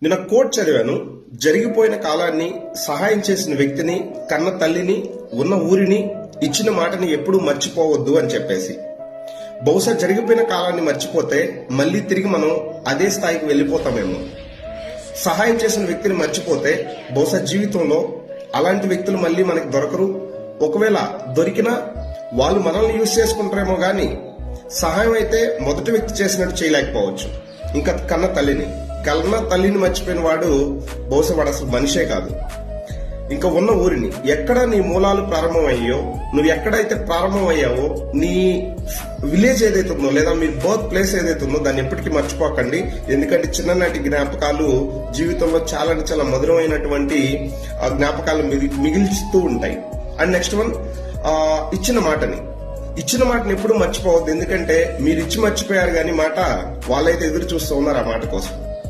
నిన్న కోట్ చదివాను. జరిగిపోయిన కాలాన్ని, సహాయం చేసిన వ్యక్తిని, కన్న తల్లిని, ఉన్న ఊరిని, ఇచ్చిన మాటని ఎప్పుడూ మర్చిపోవద్దు అని చెప్పేసి. బహుశా జరిగిపోయిన కాలాన్ని మర్చిపోతే మళ్ళీ తిరిగి మనం అదే స్థాయికి వెళ్ళిపోతామేమో. సహాయం చేసిన వ్యక్తిని మర్చిపోతే బహుశా జీవితంలో అలాంటి వ్యక్తులు మళ్ళీ మనకి దొరకరు. ఒకవేళ దొరికినా వాళ్ళు మనల్ని యూజ్ చేసుకుంటారేమో గాని సహాయం అయితే మొదటి వ్యక్తి చేసినట్టు చేయలేకపోవచ్చు. ఇంకా కన్న తల్లిని మర్చిపోయిన వాడు బహుశా వాడు అసలు మనిషే కాదు. ఇంకా ఉన్న ఊరిని, ఎక్కడ నీ మూలాలు ప్రారంభమయ్యో, నువ్వు ఎక్కడైతే ప్రారంభమయ్యావో, నీ విలేజ్ ఏదైతే ఉందో లేదా మీ బర్త్ ప్లేస్ ఏదైతే ఉందో దాన్ని ఎప్పటికీ మర్చిపోకండి. ఎందుకంటే చిన్ననాటి జ్ఞాపకాలు జీవితంలో చాలా మధురమైనటువంటి జ్ఞాపకాలు మిగిల్చుతూ ఉంటాయి. అండ్ నెక్స్ట్ వన్, ఇచ్చిన మాటని ఎప్పుడు మర్చిపోవద్దు. ఎందుకంటే మీరు ఇచ్చి మర్చిపోయారు కానీ మాట వాళ్ళైతే ఎదురు చూస్తూ ఉన్నారు ఆ మాట కోసం.